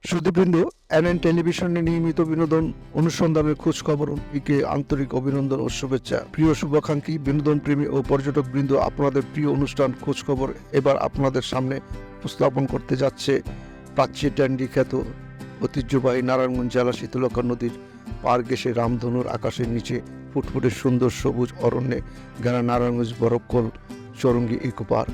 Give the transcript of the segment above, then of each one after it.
শ্রোতৃবৃন্দ, NN টেলিভিশনে নিয়মিত বিনোদন অনুসন্ধানের খোঁজ খবর আন্তরিক অভিনন্দন ও শুভেচ্ছা। প্রিয় শুভাকাঙ্ক্ষী, বিনোদন প্রেমী ও পর্যটক বৃন্দ, আপনাদের প্রিয় অনুষ্ঠান খোঁজ খবর এবার আপনাদের সামনে উপস্থাপন করতে যাচ্ছে প্রাচ্যে ট্যান্ডি খ্যাত ঐতিহ্যবাহী নারায়ণগঞ্জ জেলা শীতলক্ষা নদীর পার ঘেঁষে রামধনুর আকাশের নিচে ফুটফুটে সুন্দর সবুজ অরণ্যে ঘেরা নারায়ণগঞ্জ বরফকল চৌরঙ্গী ইকো পার্ক।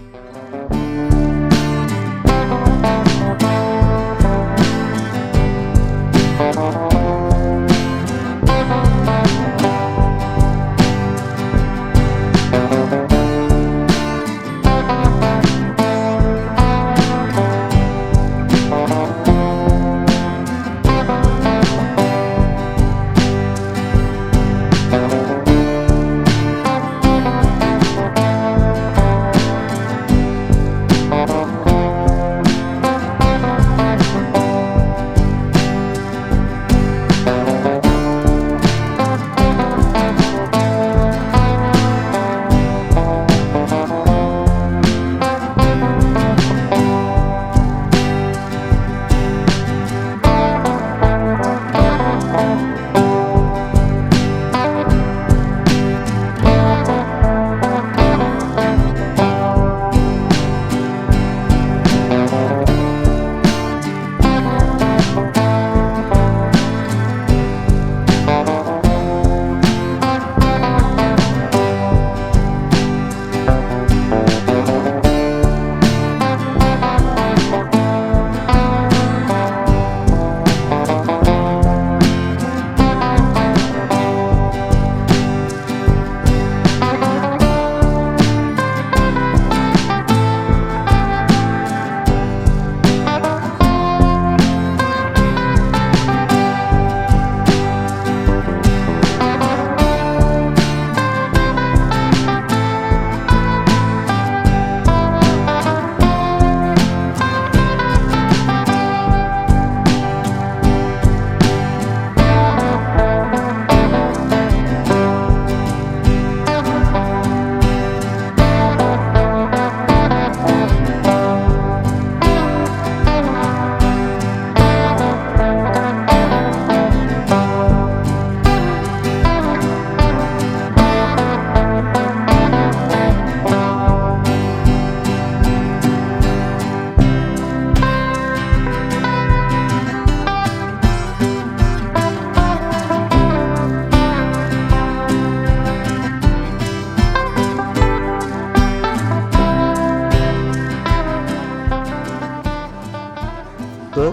তো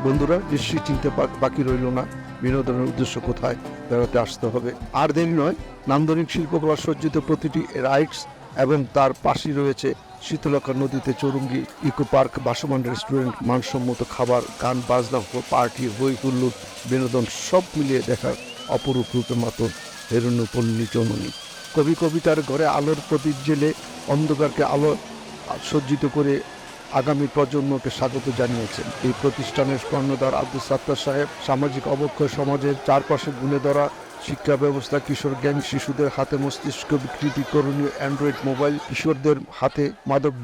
বন্ধুরা, নিশ্চয়ই চিনতে বাকি রইল না বিনোদনের উদ্দেশ্য কোথায় বেড়াতে আসতে হবে। আর দেরি নয়, নান্দনিক শিল্পকলা সজ্জিত প্রতিটি রাইডস এবং তার পাশেই রয়েছে শীতলক্ষা নদীতে চৌরঙ্গী ইকো পার্ক, ভাসমান রেস্টুরেন্ট, মানসম্মত খাবার, গান বাজনা, পার্টি, হই হুল্লোড়, বিনোদন সব মিলিয়ে দেখার অপরূপ রূপে মাতন হেরণ্যপল্লী জননী। কবি কবিতার ঘরে আলোর প্রদীপ জেলে অন্ধকারকে আলো সজ্জিত করে আগামী প্রজন্মকে স্বাগত জানিয়েছেন। এই প্রতিষ্ঠানের কর্ণধার আব্দুল সাত্তার সাহেব সামাজিক অবক্ষয় সমাজের চারপাশে গুণে ধরা শিক্ষা ব্যবস্থা, কিশোর গ্যাং, শিশুদের হাতে মস্তিষ্ক বিকৃতি করণীয় অ্যান্ড্রয়েড মোবাইল, কিশোরদের হাতে মাদক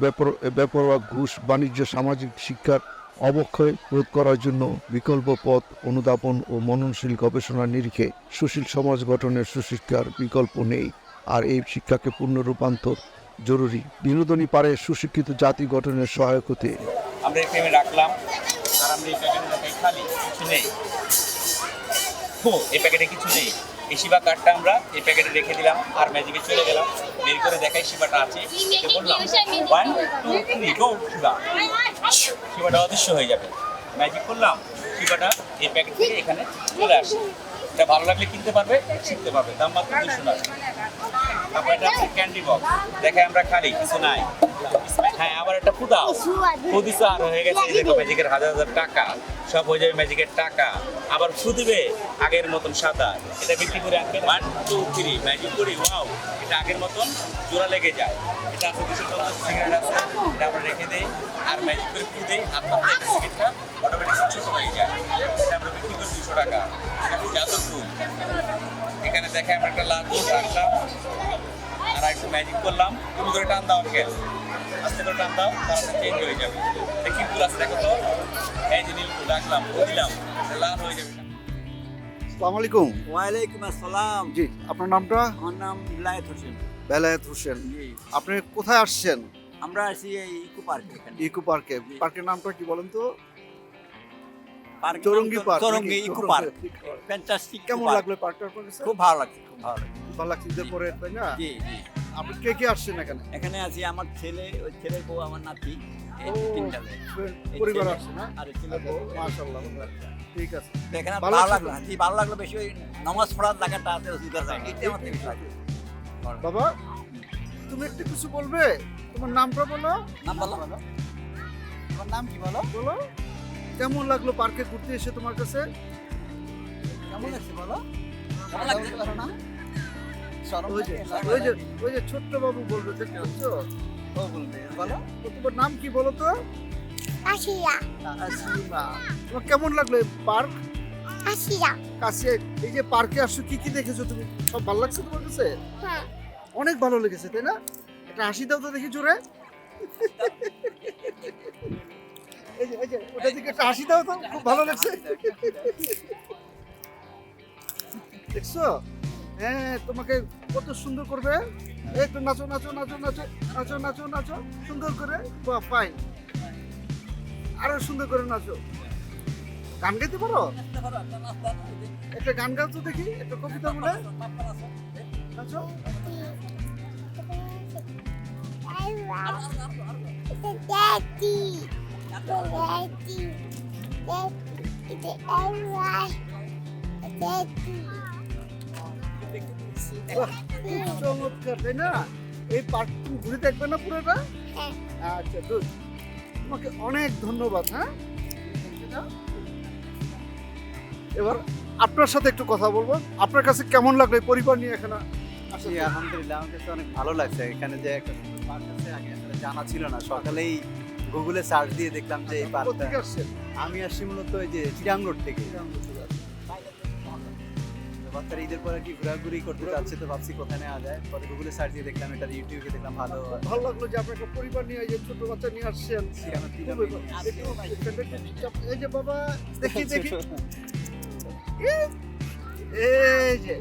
বেপরোয়া ঘুষ, বাণিজ্য, সামাজিক শিক্ষার অবক্ষয় রোধ করার জন্য বিকল্প পথ অনুধাবন ও মননশীল গবেষণার নিরিখে সুশীল সমাজ গঠনের সুশিক্ষার বিকল্প নেই। আর এই শিক্ষাকে পূর্ণ রূপান্তর জরুরি। বিনোদনী পারে সুশিক্ষিত জাতি গঠনের সহায়ক হতে আমরা এই ফ্রেমে রাখলাম। আর আমরা এই প্যাকেটে দেখাই খালি কিছু নেই। এই প্যাকেটে কিছু নেই। এই শিবা কার্ডটা আমরা এই প্যাকেটে রেখে দিলাম আর ম্যাজিকে চলে গেলাম। বের করে দেখাই শিবাটা আছে। বললাম 1 2 3 গো শিবা। শিবাটা অদৃশ্য হয়ে যাবে। ম্যাজিক করলাম, শিবাটা এই প্যাকেট থেকে এখানে চলে আসে। এটা ভালো লাগলে কিনতে পারবে, শিখতে পারবে। দাম মাত্র 200 টাকা। তারপর এটা ক্যান্ডি বক্স দেখে আমরা খালি কিছু নাই। হ্যাঁ, আবার একটা ফুদাও ফুদিসা আর হয়ে গেছে। দেখো ম্যাজিকের হাজার হাজার টাকা সব হয়ে যাবে ম্যাজিকের টাকা। আবার ফু দিবে আগের মতন সাদা। এটা বিক্রি করে আনবে 1 2 3 ম্যাজিক করি। ওয়াও, এটা আগের মতন জোড়া লেগে যায়। এটা আছে 250 সিগারেট আছে, এটা আমরা রেখে দেই আর ম্যাজিক করে ফু দেই। আপনার সিগারেটটা অটোমেটিক ছোট হয়ে যায়। এটা আমরা বিক্রি করি 200 টাকা। জাদু ফুল এখানে দেখে আমরা একটা লাল রাখলাম আর একটু ম্যাজিক করলাম। তুমি করে টান দাও, আজকে আস্তে করে টান দাও, তারপরে চেঞ্জ হয়ে যাবে। কি ফুল আছে দেখো তো, এই যে নীল ফুল রাখলাম দিলাম লাল হয়ে যাবে। আসসালামু আলাইকুম। ওয়ালাইকুম আসসালাম। জি, আপনার নামটা? আমার নাম বিলায়েত হোসেন। বেলায়েত হোসেন। জি, আপনি কোথায় আসছেন? আমরা আছি এই ইকো পার্কে এখানে। ইকো পার্কে। পার্কের নামটা কি বলেন তো? পার্কের চৌরঙ্গি নাম পার্ক। চৌরঙ্গি নাকি? Eco park. ফ্যান্টাস্টিক। কেমন লাগলো পার্কটা আপনার কাছে? খুব ভালো লাগছে, খুব ভালো লাগছে। ভালো লাগছে ঈদের পরে, তাই না? জি জি। আপনি কে কে আসছেন এখানে? এখানে আছি আমার ছেলে, ওই ছেলের বউ, আমার নাতি, এই ও, তিনটা মেয়ে। এই পরিবার ছেলে আসছে না? আর এই ছেলের বউ। মাশাআল্লাহ, ঠিক আছে। তো এখানে ভালো ভালো লাগছে লাগলো। জি, ভালো লাগলো বেশি। ওই নামাজ পড়ার জায়গাটা আছে সুদার জায়গা, এটা আমার বেশি লাগলো। বাবা, তুমি একটু কিছু বলবে? তোমার নামটা বলো। নাম বলো। তোমার নাম কি বলো? বলো। কেমন লাগলো পার্কে ঘুরতে এসে তোমার কাছে? কেমন লাগছে বলো? কেমন লাগছে বলো না? ওই যে ছোট্ট বাবু বলবে, দেখতে পাচ্ছ? ও বলবে, বলো। তো তোমার নাম কি বলো তো? আসিয়া আসিমা। তোমার কেমন লাগলো এই পার্ক? আসিয়া কাছে এই যে পার্কে আসছো, কি কি দেখেছো তুমি? সব ভালো লাগছে তোমার কাছে? হ্যাঁ অনেক ভালো লেগেছে, তাই না? একটা হাসি দাও তো দেখি জোরে। এই যে ওটা দিকে একটা হাসি দাও তো, খুব ভালো লাগছে। দেখছো? হ্যাঁ, তোমাকে কত সুন্দর করবে। এই তো নাচো নাচো নাচো নাচো নাচো নাচো নাচো সুন্দর করে। বাহ, ফাইন। আরো সুন্দর করে নাচো। গান গাইতে পারো? একটা গান গাও তো দেখি, একটা কবিতা বলে নাচো। Daddy Daddy Daddy বাহ, খুব চমৎকার, তাই না? এই পার্ক তুমি ঘুরে দেখবে না পুরোটা? হ্যাঁ। আচ্ছা, গুড। তোমাকে অনেক ধন্যবাদ। হ্যাঁ, এবার আপনার সাথে একটু কথা বলবো। আপনার কাছে কেমন লাগলো এই পরিবার নিয়ে এখানে আসা? জি, আলহামদুলিল্লাহ, আমার কাছে অনেক ভালো লাগছে। এখানে যে একটা সুন্দর পার্ক আছে, আগে আসলে জানা ছিল না। সকালেই গুগলে সার্চ দিয়ে দেখলাম যে এই পার্কটা। কোথেকে আসছেন? আমি আসছি মূলত ওই যে চিরাং রোড থেকে। তো বাচ্চারা ঈদের পরে কি ঘোরাঘুরি করতে যাচ্ছে, তো ভাবছি কোথায় নেওয়া যায়। পরে গুগলে সার্চ দিয়ে দেখলাম, এটা ইউটিউবে দেখলাম ভালো। ভালো লাগলো যে আপনার একটা পরিবার নিয়ে এই যে ছোট বাচ্চা নিয়ে আসছেন। আমার তিনটা খুবই মেয়ে। ভালো। এই যে বাবা, দেখি দেখি। এই যে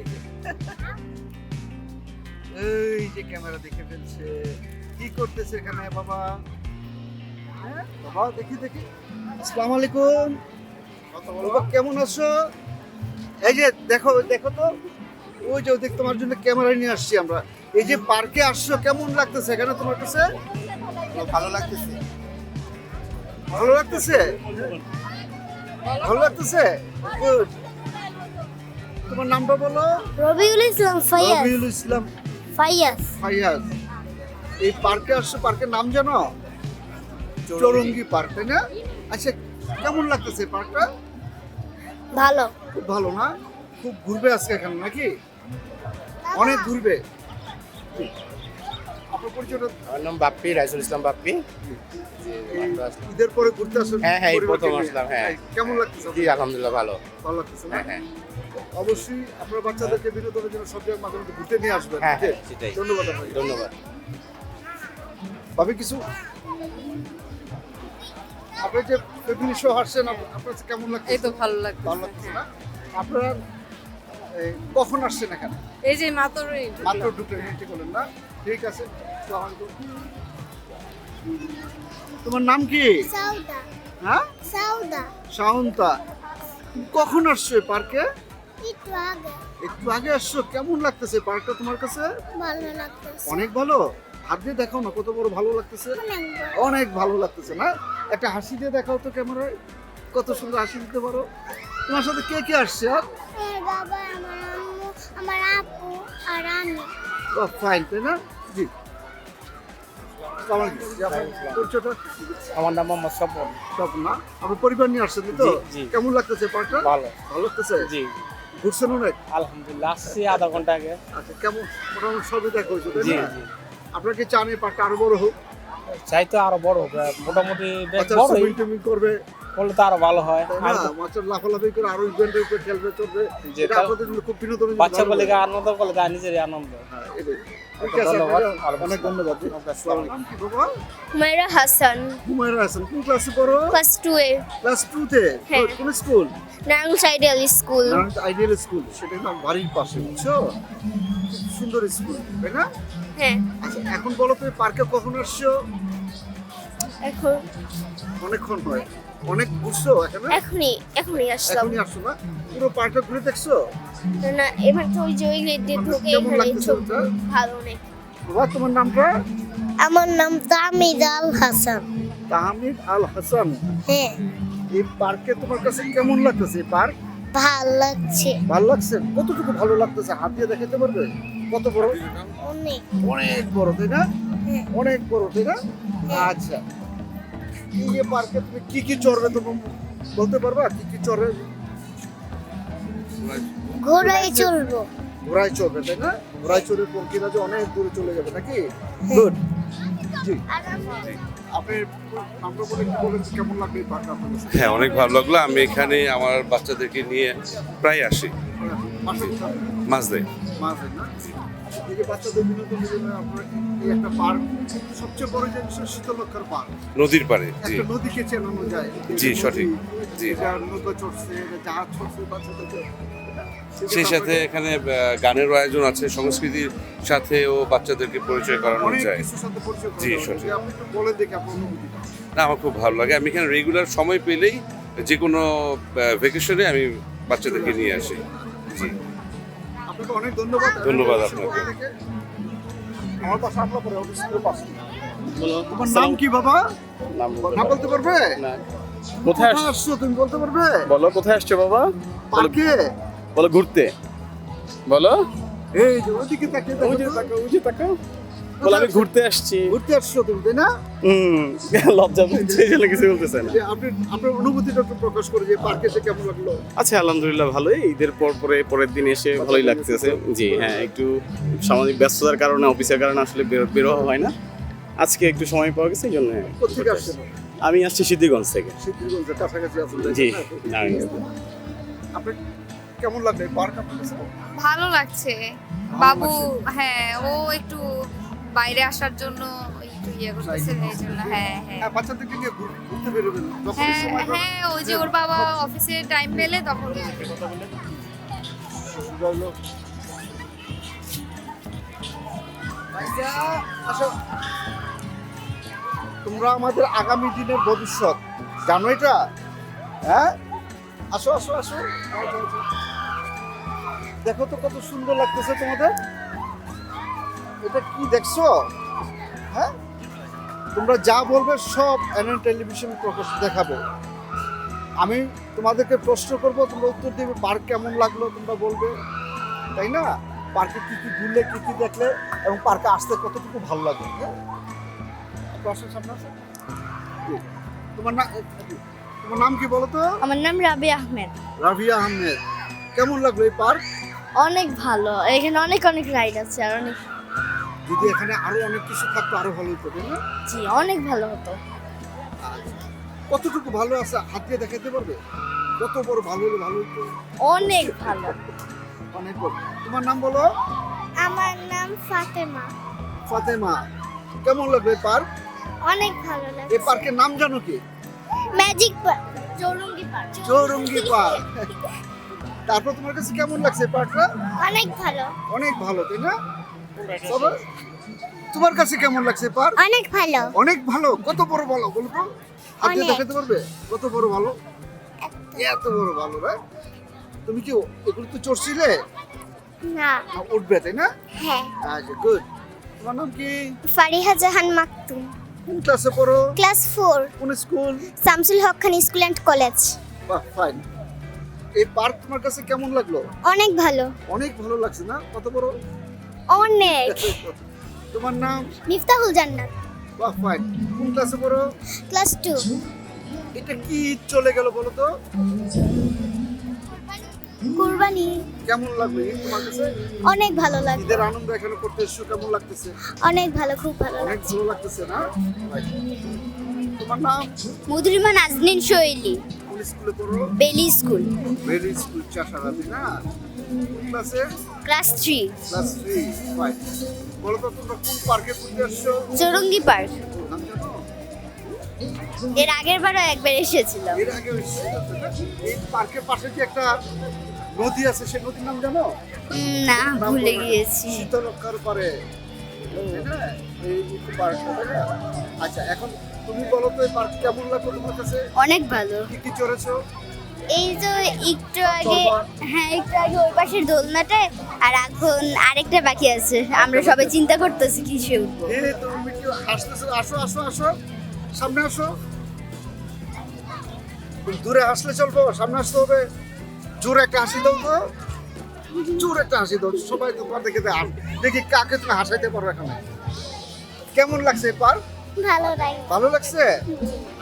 এই যে ক্যামেরা দেখে ফেলছে। কি করতেছে এখানে বাবা? হ্যাঁ বাবা, দেখি দেখি। আসসালামু আলাইকুম। বাবা, কেমন আছো? এই যে দেখো দেখো তো, ওই যে ওদিক তোমার জন্য ক্যামেরা নিয়ে আসছি আমরা। এই যে পার্কে আসছো, কেমন লাগতেছে এখানে তোমার কাছে? ভালো লাগতেছে। ভালো লাগতেছে? ভালো লাগতেছে? গুড। তোমার নামটা বলো। রবিউল ইসলাম ফাইয়াজ রবিউল ইসলাম ফাইয়াজ ফাইয়াজ। এই পার্কে আসছো, পার্কের নাম জানো? চৌরঙ্গি পার্ক, তাই না? আচ্ছা, কেমন লাগতেছে পার্কটা? ভালো খুব ভালো না? খুব ঘুরবে আজকে এখানে নাকি? অনেক ঘুরবে। আপনার পরিচয়টা? আমার নাম বাপ্পি, রাইসুল ইসলাম বাপ্পি। এই ঈদের পরে ঘুরতে আসেন? হ্যাঁ, হ্যাঁ, এই পরিবারকে প্রথম নিয়ে? আসলাম, হ্যাঁ। কেমন লাগতেছে? জি, আলহামদুলিল্লাহ ভালো। ভালো লাগতেছে না? হ্যাঁ, হ্যাঁ, অবশ্যই আপনার বাচ্চাদেরকে বিনোদনের জন্য সব জায়গায় মাঝে মধ্যে ঘুরতে নিয়ে আসবেন। হ্যাঁ, ঠিক? হ্যাঁ, সেটাই। ধন্যবাদ আপনাকে। ধন্যবাদ। ভাবি কিছু আপনি যে ফ্যামিলি শো হাসছেন, আপনার কাছে কেমন লাগছে? এই তো ভালো লাগছে। ভালো লাগছে না? আপনারা কখন আসছেন এখানে? এই যে মাত্রই মাত্র ঢুকে এন্ট্রি করলেন না? ঠিক আছে। আসসালামু আলাইকুম। তোমার নাম কি? সাউদা হ্যাঁ, সাউদা শাওনতা। তুমি কখন আসছো এই পার্কে? একটু আগে একটু আগে আসছো। কেমন লাগতেছে পার্কটা তোমার কাছে? ভালো লাগতেছে অনেক ভালো। হাত দিয়ে দেখাও না কত বড় ভালো লাগতেছে। অনেক ভালো। অনেক ভালো লাগতেছে না? একটা হাসি দিয়ে দেখাও তো ক্যামেরায়, কত সুন্দর হাসি দিতে পারো। তোমার সাথে কে কে আসছে? আর আমার বাবা, আমার আম্মু, আমার আপু আর আমি। ফাইন, তাই না? জি। আসসালামু আলাইকুম। জি, আপনার পরিচয়টা? আমার নাম মোহাম্মদ স্বপন। স্বপন না? আপনার পরিবার নিয়ে আসছেন তো? জি, জি। কেমন লাগতেছে পার্কটা? ভালো। ভালো লাগতেছে? জি, ঘুরছেন অনেক? আলহামদুলিল্লাহ, আসছি আধা ঘন্টা আগে। আচ্ছা, কেমন মোটামুটি সবই দেখা হয়েছে, তাই জি, না? জি। আপনার কি চান এই পার্কটা আরো বড় হোক? চাই তো আরো বড় হোক, মোটামুটি বেশ বাচ্চা বড়ই সুইমিং টুইমিং করবে, করলে তো আরো ভালো হয়। তাই আর না? বাচ্চা লাফালাফি করে আরো ইভেন্টের উপরে খেলবে চলবে। যে এটা তার- আপনাদের জন্য খুব বিনোদনের জন্য বাচ্চা ভালো বলে হবে। আনন্দ করলে তার নিজেরই আনন্দ। হ্যাঁ, এটাই। ঠিক আছে, ধন্যবাদ। অনেক ধন্যবাদ জি। আসসালামু আলাইকুম। কি বাবা? হুমায়রা হাসান হুমায়রা হাসান কোন ক্লাসে পড়ো? ক্লাস 2 এ ক্লাস 2 তে। হ্যাঁ। কোন school? Narayanganj ideal school. Ideal school, সেটা না বাড়ির পাশে, বুঝছো? খুব সুন্দর স্কুল, তাই না? হ্যাঁ, আচ্ছা, এখন বলো তুমি পার্কে কখন আসছো? এখন অনেকক্ষণ হয়, অনেক ঘুরছো এখানে? এখনই আসলাম। এখনই আসছো না? পুরো পার্কটা ঘুরে দেখছো? না এবার তো ওই যে ওই গেট দিয়ে ঢুকে কেমন এখানে লাগতেছে ছবি ওটা? ভালো অনেক। বাবা তোমার নামটা? আমার নাম তাহমিদ আল হাসান। তাহমিদ আল হাসান। হ্যাঁ, এই পার্কে তোমার কাছে কেমন লাগতেছে? এই পার্ক ভালো লাগছে ভালো লাগছে? কতটুকু ভালো লাগতেছে হাত দিয়ে দেখাতে পারবে? কত বড়? অনেক। অনেক বড়, তাই না? হ্যাঁ। অনেক বড়, তাই না? আচ্ছা, এই যে পার্কে তুমি কি কি চড়বে তুমি বলতে পারবা? কি কি চড়বে? ঘোড়ায় চলবো। ঘোড়ায় চড়বে, তাই না? ঘোড়ায় চড়ে পঙ্কিরা যে অনেক দূরে চলে যাবে নাকি? গুড। জি, আপনি আমরা বলে কি বলেন, কেমন লাগবে এই পার্কটা আপনার কাছে? হ্যাঁ, অনেক ভালো লাগলো। আমি এখানে আমার বাচ্চাদেরকে নিয়ে প্রায় আসি, পাশে কোথাও? মাঝে। মাঝে না? এই যে বাচ্চাদের বিনোদনের জন্য আপনার এই একটা পার্ক, সবচেয়ে বড় যে বিষয় শীতলক্ষার পার্ক, নদীর পাড়ে, জি একটা নদীকে চেনানো যায়। জি, সঠিক। জি। এটা নৌকা চড়ছে, এটা জাহাজ চড়ছে, বাচ্চাদেরকে সেই সাথে এখানে গানের আয়োজন আছে, সংস্কৃতির সাথেও বাচ্চাদেরকে পরিচয় করানো অনেক যায়। কিছুর সাথে পরিচয় করানো জি, যায়। সঠিক। যে আপনি একটু বলে দেখি আপনার অনুভূতিটা। না, আমার খুব ভালো লাগে। আমি এখানে রেগুলার সময় পেলেই যে কোনো ভ্যাকেশনে আমি বাচ্চাদেরকে নিয়ে আসি। জি, আপনাকে অনেক ধন্যবাদ। ধন্যবাদ আপনাকে। আমার পাশে আপনার পরে অফিসের পাশে। তোমার নাম কি বাবা? নাম বলতে পারবে? কোথায় কোথায় আসছো তুমি বলতে পারবে? বলো কোথায় আসছো বাবা? পার্কে। বলো ঘুরতে। বলো এই যে ওদিকে তাকিয়ে দেখো তো। ওই যে তাকাও। বলো আমি ঘুরতে আসছি। ঘুরতে আসছো তুমি, তাই না? লজ্জা পাচ্ছে এই জন্য কিছু বলতেছে না। যে আপনি আপনার অনুভূতিটা একটু প্রকাশ করে, যে পার্কে এসে কেমন লাগলো? আচ্ছা, আলহামদুলিল্লাহ ভালোই। ঈদের পরের দিন এসে ভালোই লাগতেছে। জি হ্যাঁ, একটু সামাজিক ব্যস্ততার কারণে, অফিসের কারণে আসলে বের হওয়া হয় না। আজকে একটু সময় পাওয়া গেছে, এই জন্য কোথেকে আসছেন? আমি আসছি সিদ্ধিগঞ্জ থেকে। সিদ্ধিরগঞ্জের কাছাকাছি আছেন, তাই জি, না? আমি আপনি কেমন লাগলো এই পার্ক আপনার কাছে? ভালো লাগছে। বাবু হ্যাঁ, ও একটু বাইরে আসার জন্য একটু ইয়ে করতেছে, এই জন্য হ্যাঁ হ্যাঁ হ্যাঁ, বাচ্চাদেরকে নিয়ে ঘুরতে বেরোবেন যখন হ্যাঁ সময় পাবেন। হ্যাঁ, ওই যে ওর বাবা অফিসে টাইম পেলে তখন হলো। ভাইয়া, আসো। তোমরা আমাদের আগামী দিনের ভবিষ্যৎ, জানো এটা? হ্যাঁ, আসো আসো আসো। দেখো তো কত সুন্দর লাগতেছে তোমাদের। এটা কি দেখছো? হ্যাঁ, তোমরা যা বলবে সব এনএন টেলিভিশন প্রকাশ দেখাবে। আমি তোমাদেরকে প্রশ্ন করবো, তোমরা উত্তর দেবে। পার্ক কেমন লাগলো তোমরা বলবে, তাই না? পার্কে কি কি ঘুরলে, কি কি দেখলে, এবং পার্কে আসতে কতটুকু ভালো লাগে। হ্যাঁ, প্রশ্নের সামনে আসো। তোমার নাম কি বলো তো? আমার নাম রাবি আহমেদ। রাবিয়া আহমেদ। কেমন লাগলো এই পার্ক? অনেক ভালো, এখানে অনেক অনেক রাইড আছে আর অনেক। যদি এখানে আরো অনেক কিছু থাকতো আরো ভালো হতো, তাই না? জি, অনেক ভালো হতো। কতটুকু ভালো আছে হাত দিয়ে দেখাতে পারবে? কত বড় ভালো হলে ভালো হতো? অনেক ভালো। অনেক বড়। তোমার নাম বলো? আমার নাম ফাতেমা। ফাতেমা। কেমন লাগলো এই পার্ক? অনেক ভালো লাগে। এই পার্কের নাম জানো কি? Magic park, Chowringhee park. Chowringhee park. তারপর তোমার কাছে কেমন লাগছে এই পার্কটা? অনেক ভালো। অনেক ভালো, তাই না? তবে তোমার কাছে কেমন লাগছে পার্ক? অনেক ভালো। অনেক ভালো। কত বড় ভালো বলো তো? হাত দিয়ে অনেক। দেখাতে পারবে কত বড় ভালো? এত বড় ভালো রে। তুমি কি এগুলো তো চড়ছিলে? না। উঠবে, তাই না? হ্যাঁ। আচ্ছা, গুড। তোমার নাম কি? ফারিহা জাহান মাকতুম। কোন ক্লাসে পড়ো? ক্লাস 4, কোন school? Shamsul Haque Khan school and college. বাহ, ফাইন। এই পার্ক তোমার কাছে কেমন লাগলো? অনেক ভালো। অনেক ভালো লাগছে না? কত বড়? অনেক। তোমার নাম? মিফতাহুল জান্নাত। বাহ, ফাইন। কোন ক্লাসে পড়ো? ক্লাস 2। এটা কি চলে গেল বলো তো? কুরবানি। কেমন লাগলো ঈদ তোমার কাছে? অনেক ভালো লাগে। ঈদের আনন্দ এখানে করতে এসছো, কেমন লাগতেছে? অনেক ভালো, খুব ভালো অনেক লাগছে। ভালো লাগতেছে না? তোমার নাম? মধুরিমা নাজনীন শৈলী। কোন স্কুলে পড়ো? বেলি স্কুল। ভেরি স্কুল চাষারাতে না? কোন ক্লাসে? ক্লাস 3। ক্লাস 3। ফাইন। বলো তো তোমরা কোন পার্কে ঘুরতে আসছো? চৌরঙ্গি পার্ক। নাম জানো? এর আগের বারও একবার এসেছিলাম। এর আগে এই পার্কের পাশে কি একটা নদী আছে, সেই নদীর নাম জানো? না, ভুলে গিয়েছি। শীতলক্ষার পারে, তাই না? এই ইকো পার্কটা, তাই না? আচ্ছা, এখন তুমি বলো তো এই পার্ক কেমন লাগলো তোমার কাছে? অনেক ভালো। কি কি চড়েছো? এই তো একটু আগে, হ্যাঁ একটু আগে ওই পাশের দোলনাটায়, আর এখন আরেকটা বাকি আছে। আমরা সবাই চিন্তা করতেছি কিসে উঠবো। তুমি কি হাসতেছো? আসো আসো আসো, সামনে আসো। তুমি দূরে হাসলে চলবো, সামনে আসতে হবে। জোরে একটা হাসি দাও তো, জোরে একটা হাসি দাও। সবাই তোমার দেখে দেখি কাকে তুমি হাসাইতে পারো এখানে। কেমন লাগছে এই পার্ক? ভালো লাগে। ভালো লাগছে?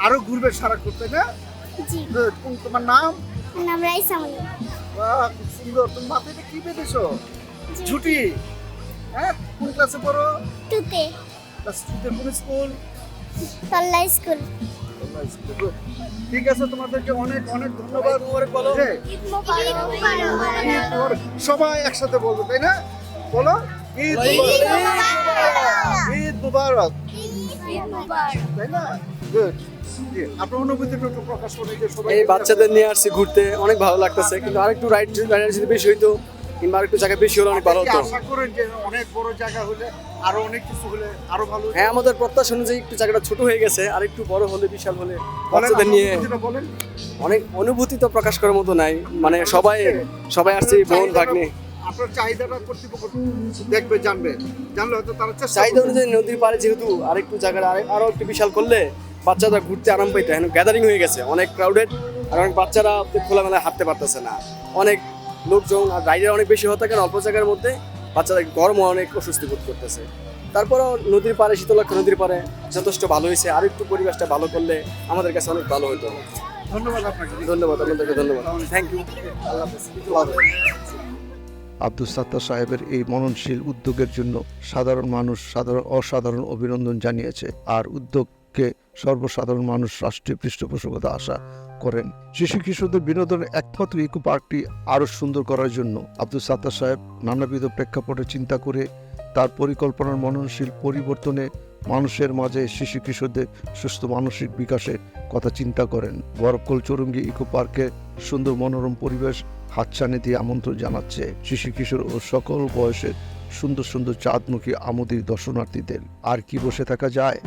আরো ঘুরবে সারা করতে না? জি। Good. তোমার নাম? নাম রাইসামনি। বাহ, খুব সুন্দর। তুমি মাথায় এটা কি বেঁধেছো? ঝুটি। হ্যাঁ, কোন ক্লাসে পড়ো? টুতে ক্লাস 2 কোন স্কুল? তল্লা স্কুল। ঠিক আছে, তোমাদেরকে অনেক অনেক ধন্যবাদ। যে, ঈদ মোবারক। সবাই একসাথে বলবো, তাই না? বলো ঈদ মুবারক। ঈদ মুবারক, তাই না? গুড। আপনার অনুভূতিটা একটু প্রকাশ করুন। এই যে সবাই এই বাচ্চাদের নিয়ে আসছি ঘুরতে, অনেক ভালো লাগতেছে, কিন্তু আরেকটু রাইড যদি বেশি হইতো কিংবা আরেকটু জায়গা বেশি হলে অনেক ভালো হতো। আশা করেন যে অনেক বড় জায়গা হলে, আরো অনেক কিছু হলে আরো ভালো হতো। হ্যাঁ, আমাদের প্রত্যাশা অনুযায়ী একটু জায়গাটা ছোট হয়ে গেছে, আর একটু বড় হলে, বিশাল হলে বলেন, বাচ্চাদের নিয়ে অনুভূতিটা বলেন। অনেক অনুভূতি তো প্রকাশ করার মতো নাই। মানে সবাই আসছে বোন ভাগ্নে। আপনার চাহিদাটা কর্তৃপক্ষ দেখবে, জানবে, জানলে হয়তো তারা চেষ্টা চাহিদা করবে। অনুযায়ী নদীর পাড়ে যেহেতু আরেকটু জায়গাটা আরো একটু বিশাল করলে বাচ্চারা ঘুরতে আরাম পাইতো। এখন গ্যাদারিং হয়ে গেছে, অনেক ক্রাউডেড, আর অনেক বাচ্চারা খোলামেলায় হাঁটতে পারতেছে না। অনেক লোকজন আর রাইডার অনেক বেশি হতে কারণ অল্প জায়গার মধ্যে বাচ্চারা গরমও অনেক অস্বস্তি বোধ করতেছে। তারপরও নদীর পাড়ে, শীতলক্ষা নদীর পাড়ে যথেষ্ট ভালো হয়েছে। আর একটু পরিবেশটা ভালো করলে আমাদের কাছে অনেক ভালো হতো। ধন্যবাদ আপনাকে। ধন্যবাদ আপনাদেরকে, ধন্যবাদ, থ্যাংক ইউ, আল্লাহ হাফেজ। আব্দুল সাত্তার সাহেবের এই মননশীল উদ্যোগের জন্য সাধারণ মানুষ অসাধারণ অভিনন্দন জানিয়েছে। আর উদ্যোগকে সর্বসাধারণ মানুষ রাষ্ট্রীয় পৃষ্ঠপোষকতা আশা করেন। শিশু কিশোরদের বিনোদনের একমাত্র ইকো পার্কটি আরও সুন্দর করার জন্য আব্দুল সাত্তার সাহেব নানাবিধ প্রেক্ষাপটে চিন্তা করে তার পরিকল্পনার মননশীল পরিবর্তনে মানুষের মাঝে শিশু কিশোরদের সুস্থ মানসিক বিকাশের কথা চিন্তা করেন। বরকল চৌরঙ্গি ইকো পার্কে সুন্দর মনোরম পরিবেশ হাতছানি দিয়ে আমন্ত্রণ জানাচ্ছে শিশু কিশোর ও সকল বয়সের সুন্দর সুন্দর চাঁদমুখী আমোদী দর্শনার্থীদের। আর কি বসে থাকা যায়,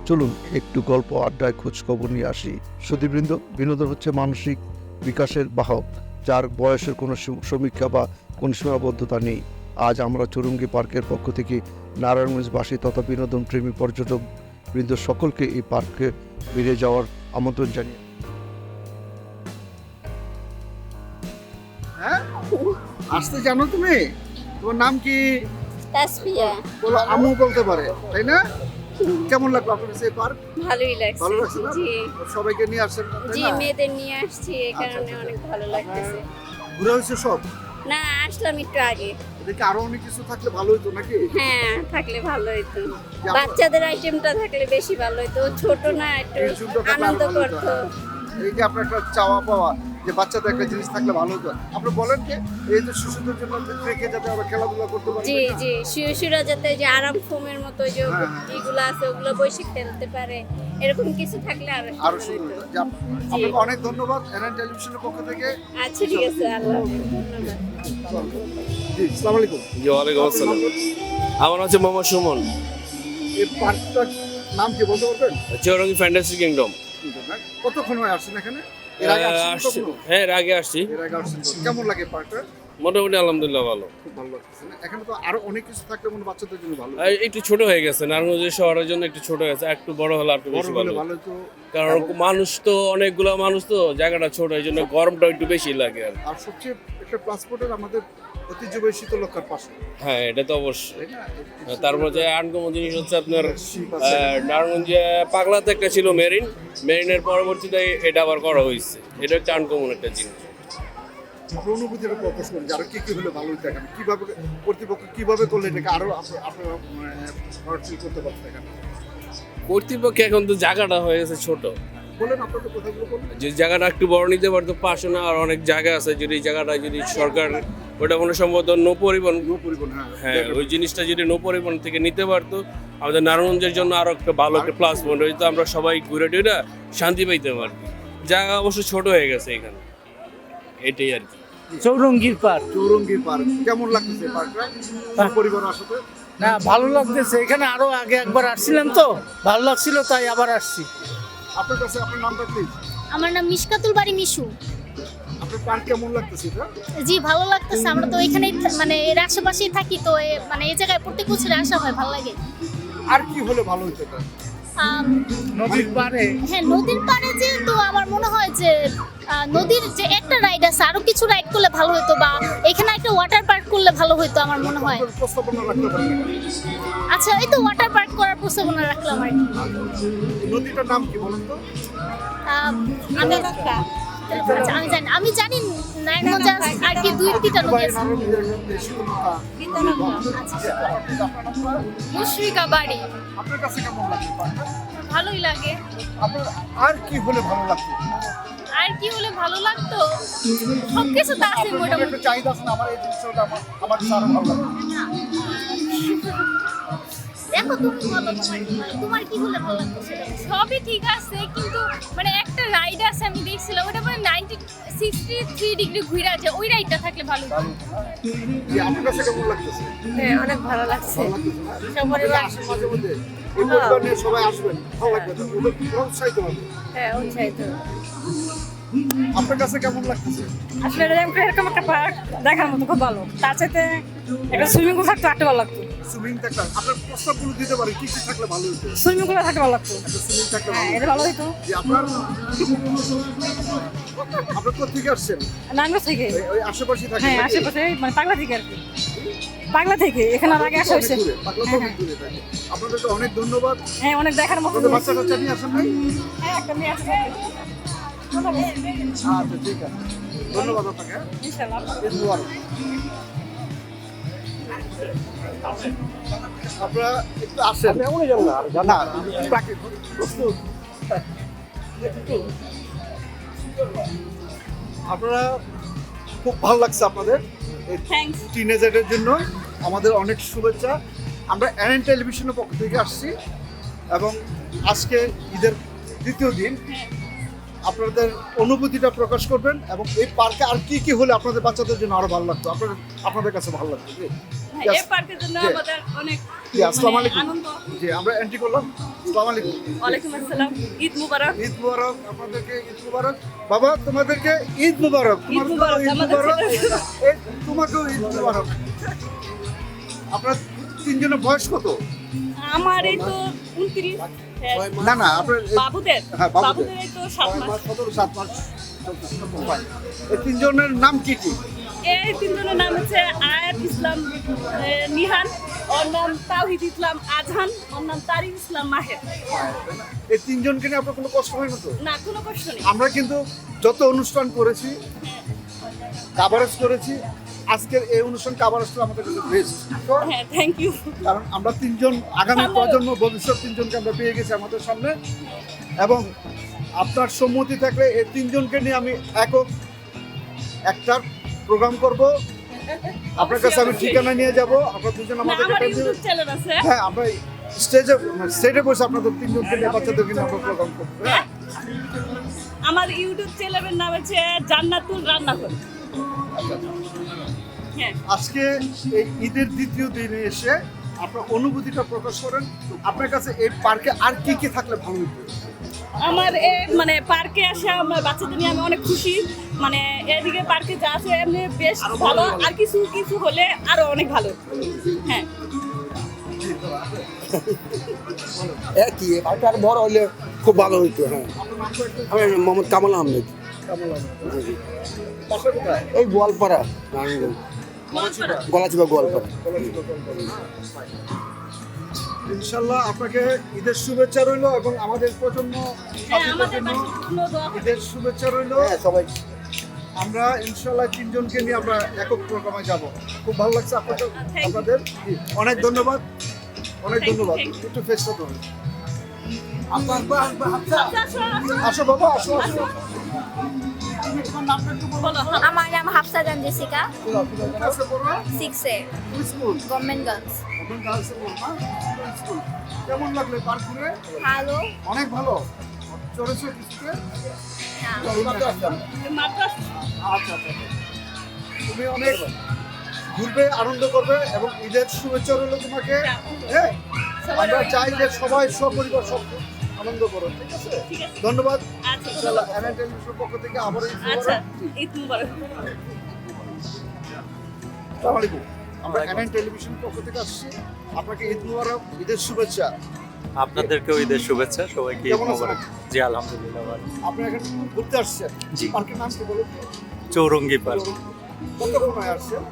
চলুন একটু গল্প আড্ডায় খোঁজ খবর নিয়ে আসি। সুধীবৃন্দ, বিনোদন হচ্ছে মানসিক বিকাশের বাহক, যার বয়সের কোনো সমীক্ষা বা কোনো সীমাবদ্ধতা নেই। আজ আমরা চৌরঙ্গি পার্কের পক্ষ থেকে নারায়ণগঞ্জবাসী তথা বিনোদন প্রেমী পর্যটক বৃন্দ সকলকে এই পার্কে বেরিয়ে যাওয়ার আমন্ত্রণ জানিয়ে। হ্যাঁ, আসতে জানো তুমি? তোমার নাম কি? তাসফিয়া। বলো, আম্মু বলতে পারে, তাই না? কেমন লাগলো আপনার কাছে এই পার্ক? ভালোই লাগছে। ভালো লাগছে না? জি সবাইকে নিয়ে আসছেন, তাই জি, না? মেয়েদের নিয়ে আসছি, এই কারণে অনেক ভালো লাগতেছে। ঘুরে হয়েছে সব? না, আসলাম একটু আগে। এদিকে আরো অনেক কিছু থাকলে ভালো হতো নাকি? হ্যাঁ, থাকলে ভালো হতো। বাচ্চাদের আইটেমটা থাকলে বেশি ভালো হতো। ছোট না, একটু এই সুন্দরটা আরো আনন্দ ভালো হতো। করতো। এই যে আপনার একটা চাওয়া পাওয়া যে বাচ্চাদের একটা জিনিস থাকলে ভালো হতো। আপনি বলেন কি এই যে শিশুদের জন্য রেখে যাতে আমরা খেলাধুলা করতে পারি? জি জি, শিশুরা যাতে যে আরাম ফোমের মতো যে হ্যাঁ। এগুলো আছে ওগুলো বসে খেলতে পারে, এরকম কিছু থাকলে আরো ভালো সুন্দর হতো। হতো। যে আপনাকে অনেক ধন্যবাদ এনএন টেলিভিশনের পক্ষ থেকে। আচ্ছা, ঠিক আছে, আল্লাহ হাফেজ, ধন্যবাদ। জি, আসসালামু আলাইকুম। জি, ওয়ালাইকুম আসসালাম। আমার হচ্ছে মোহাম্মদ সুমন, এই পার্কটার নাম কি বলতে পারবেন? Chowringhee fantasy kingdom. কতক্ষণ হয় আসছেন এখানে? এর আগে আসছেন কখনো? হ্যাঁ, এর আগে আসছি। এর আগে আসছেন তো। কেমন লাগে পার্কটা? মোটামুটি আলহামদুলিল্লাহ ভালো। খুব ভালো লাগতেছে না? এখানে তো আরো অনেক কিছু থাকলে মনে হয় বাচ্চাদের জন্য ভালো। আর একটু ছোট হয়ে গেছে, নারায়ণগঞ্জ শহরের জন্য একটু ছোট হয়েছে, একটু বড় হলে আর একটু বড় বেশি হলে ভালো। ভালো তো। কারণ মানুষ তো অনেকগুলো মানুষ, তো জায়গাটা ছোট, এই জন্য গরমটা একটু বেশি লাগে আর। আর সবচেয়ে একটা প্লাসপোর্টের আমাদের ঐতিহ্যবাহী শীতলক্ষার পাশে, হ্যাঁ, এটা তো অবশ্যই। তাই না? তারপর যে আনকমন জিনিস হচ্ছে আপনার শিপ আছে। নারায়ণগঞ্জে পাগলাতে একটা ছিল মেরিনের পরবর্তীতে এটা আবার করা হয়েছে। এটা একটা আনকমন একটা জিনিস। আপনার অনুভূতিটা প্রকাশ করেন যে আরো কি কি হলে ভালো হতো এখানে, কিভাবে কর্তৃপক্ষ কিভাবে করলে এটাকে আরো আপনারা ফিল করতে পারতেন এখানে? কর্তৃপক্ষ এখন তো জায়গাটা হয়ে গেছে ছোট, বলেন আপনাদের কথাগুলো বলেন। যে জায়গাটা একটু বড় নিতে পারতো, পাশে না আর অনেক জায়গা আছে, যদি এই জায়গাটা যদি সরকার ওটা কোনো সম্ভবত নো পরিবহন, হ্যাঁ হ্যাঁ ওই জিনিসটা যদি নো পরিবহন থেকে নিতে পারতো আমাদের নারায়ণগঞ্জের জন্য আরো একটা ভালো একটা প্লাস পয়েন্ট হইতো, আমরা সবাই ঘুরে টুরে শান্তি পাইতাম আর কি। জায়গা অবশ্য ছোট হয়ে গেছে এখানে, এটাই আর কি। চৌরঙ্গীর পার্ক। চৌরঙ্গীর পার্ক কেমন লাগতেছে পার্কটা পরিবার আসতে? না ভালো লাগতেছে, এখানে আরো আগে একবার আসছিলাম তো ভালো লাগছিল তাই আবার আসছি। আপনার কাছে আপনার নামটা প্লিজ। আমার নাম মিশকাতুল বাড়ি মিশু। আপনার পার্ক কেমন লাগতেছে এটা? জি ভালো লাগতেছে, আমরা তো এখানেই মানে এর আশেপাশেই থাকি, তো মানে এই জায়গায় প্রত্যেক বছর আসা হয়, ভালো লাগে। আর কি হলে ভালো হতো এটা? নদীর পাড়ে, হ্যাঁ নদীর পাড়ে যেহেতু আমার মনে হয় যে নদীর যে একটা রাইড আছে আরো কিছু রাইড করলে ভালো হতো, বা এখানে একটা ওয়াটার পার্ক করলে ভালো হতো আমার মনে হয়। প্রস্তাবনা রাখতে পারেন। আচ্ছা এই তো ওয়াটার পার্ক করার প্রস্তাবনা রাখলাম আর কি। নদীটার নাম কি বলুন তো? আমি আচ্ছা, আমি জানি নারায়ণগঞ্জ আর কি 2-3টা নদী আছে। মুশরিকা বাড়ি। আপনার কাছে কেমন লাগে পার্কটা? ভালোই লাগে। আপনার আর কি হলে ভালো লাগতো? আর কি হলে ভালো লাগতো, সবকিছু তো আছে আপনার মোটামুটি। একটা চাহিদা আছে না, আমার এই জিনিসটা আমার কাছে আরো ভালো লাগে। দেখো তুমি বলো তোমার কি হলে ভালো লাগতো সেটা। সবই ঠিক আছে, কিন্তু মানে একটা রাইড আছে আমি দেখছিলাম, ওটা মানে 63 ডিগ্রি ঘুরে আছে, ওই রাইডটা থাকলে ভালো হতো। যে আপনার কাছে কেমন লাগতেছে? হ্যাঁ অনেক ভালো লাগছে। সপরিবার আসেন মাঝে মধ্যে, এই পরিবার নিয়ে সবাই আসবেন, ভালো লাগবে তো, ওদের উৎসাহিত হবে। হ্যাঁ উৎসাহিত। আপনার কাছে কেমন লাগতেছে? আসলে এরকম একটা পার্ক দেখার মতো খুব ভালো, তার সাথে একটা সুইমিং পুল থাকতে আরো ভালো লাগতো। সুইমিং থাকলে আপনার প্রস্তাবগুলো দিতে পারি কি কি থাকলে ভালো হতো? সুইমিং পুলে থাকতে ভালো লাগতো। একটা সুইমিং থাকলে হ্যাঁ ভালো এটা ভালো হতো। যে আপনার কোথেকে আসছেন? নাঙ্গল থেকে। ওই আশেপাশে থাকেন? হ্যাঁ নাকি? আশেপাশে মানে পাগলা থেকে আর কি, পাগলা থেকে এখানে আর আগে আসা হয়েছে। অনেক দূরে, পাগলা তো অনেক দূরে থাকে। আপনাদেরকে অনেক ধন্যবাদ। হ্যাঁ অনেক দেখার মতো। আপনাদের বাচ্চা কাচ্চা নিয়ে আসেন নাই? হ্যাঁ একটা মেয়ে আছে। আচ্ছা ঠিক আছে, ধন্যবাদ আপনাকে। হ্যাঁ? ইনশাআল্লাহ। ঈদ মুবারক। আপনারা একটু আসেন। না, প্রস্তুত। আপনারা খুব ভালো লাগছে আপনাদের থ্যাঙ্কস। টিনেজারদের জন্য আমাদের অনেক শুভেচ্ছা। আমরা এনএন টেলিভিশনের পক্ষ থেকে আসছি এবং আজকে ঈদের দ্বিতীয় দিন আপনাদের অনুভূতিটা প্রকাশ করবেন এবং এই পার্কে আর কি কি হলে আপনাদের বাচ্চাদের জন্য আরো ভালো লাগতো, আপনাদের কাছে ভালো লাগতো। জি। এই পার্কের জন্য জি। আমাদের অনেক জি, আসসালামু আলাইকুম। আনন্দ। জি, আমরা এন্ট্রি করলাম। আসসালামু আলাইকুম। ওয়ালাইকুম আসসালাম। ঈদ মুবারক। ঈদ মুবারক আপনাদেরকে, ঈদ মুবারক। বাবা তোমাদেরকে ঈদ মুবারক। ঈদ মুবারক, ঈদ আমাদের মুবারক। তোমাকেও ঈদ মুবারক। আপনার তিনজনের বয়স কত? আমার এই তো 29। না না, আপনার বাবুদের, হ্যাঁ, বাবুদের। বাবুদের এই তো 7 মাস। 7 মাস চলতেছে। এই তিনজনের নাম কি কি? এই তিনজনের নাম হচ্ছে আয়াত ইসলাম নিহান, ওর নাম তাওহিদ ইসলাম আজহান, ওর নাম তারিক ইসলাম মাহের। এই তিনজনকে নিয়ে আপনার কোনো কষ্ট হয় না তো? না কোনো কষ্ট নেই। আমরা কিন্তু যত অনুষ্ঠান করেছি, কাভারেজ করেছি, আজকের এই অনুষ্ঠান কাভারেজটা আমাদের কাছে বেস্ট। হ্যাঁ থ্যাংক ইউ। কারণ আমরা তিনজন আগামী প্রজন্ম, ভবিষ্যৎ তিনজনকে আমরা পেয়ে গেছি আমাদের সামনে এবং আপনার সম্মতি থাকলে এই তিনজনকে নিয়ে আমি একটা প্রোগ্রাম করব। আপনার কাছে আমি ঠিকানা নিয়ে যাব, আপনার দুজন আমাদের আমার ইউটিউব চ্যানেল আছে। হ্যাঁ, আমরা স্টেজে বসে আপনাদের তিনজনকে নিয়ে বাচ্চাদেরকে নিয়ে আমরা প্রোগ্রাম করবো। হ্যাঁ, আমার ইউটিউব চ্যানেলের নাম হচ্ছে জান্নাতুল রান্নাঘর। হ্যাঁ আজকে এই ঈদের দ্বিতীয় দিনে এসে আপনার অনুভূতিটা প্রকাশ করেন। আপনার কাছে এই পার্কে আর কি কি থাকলে ভালো হতো? আমার মানে পার্কে আসে আমার বাচ্চাদের নিয়ে আমি অনেক খুশি, মানে এদিকে পার্কে যা আছে এমনি বেশ ভালো, আর কিছু কিছু হলে আরো অনেক ভালো। হ্যাঁ কি পার্কটা আরো বড় হলে খুব ভালো হইতো। হ্যাঁ, আমি মোহাম্মদ কামাল আহমেদ, এই গোয়ালপাড়া, নারায়ণগঞ্জ, গলাচিপা গোয়ালপাড়া। ইনশাল্লাহ আপনাকে ঈদের শুভেচ্ছা রইল এবং আমাদের প্রজন্ম ঈদের শুভেচ্ছা রইল। সবাই আমরা ইনশাল্লাহ তিনজনকে নিয়ে আমরা একক প্রোগ্রামে যাব। খুব ভালো লাগছে আপনাদের। অনেক ধন্যবাদ, অনেক ধন্যবাদ। একটু ফেসটা করুন। আসো বাবা, আসো আসো। তুমি তোমার নামটা একটু বলো। আমার নাম হাফসা জান জেসিকা, কোন ক্লাসে পড়ো? 6 এ, কোন স্কুল? Government girls. কোন গার্লসে পড়ো না? কোন স্কুল? কেমন লাগলো পার্ক ঘুরে? ভালো। অনেক ভালো। চড়েছো কিছুতে? মাত্র আসছি। আচ্ছা আচ্ছা। তুমি অনেক ঘুরবে, আনন্দ করবে এবং ঈদের শুভেচ্ছা রইলো তোমাকে। হ্যাঁ, আমরা চাই যে সবাই সপরিবার সব আনন্দ করো, ঠিক আছে? ধন্যবাদ। আচ্ছা, ইনশাআল্লাহ এনএন টেলিভিশনের পক্ষ থেকে আবার আচ্ছা, ঈদ মুবারক। আসসালামু আলাইকুম। আমরা এনএন টেলিভিশনের পক্ষ থেকে আসছি, আপনাকে ঈদ মুবারক, ঈদের শুভেচ্ছা। আপনাদেরকেও ঈদের শুভেচ্ছা, সবাইকে ঈদ কেমন আছেন? মোবারক। জি আলহামদুলিল্লাহ ভালো। আপনি এখানে ঘুরতে আসছেন, জি। পার্কের নাম কি বলুন? চৌরঙ্গি পার্ক। কতক্ষণ হয়ে আসছেন?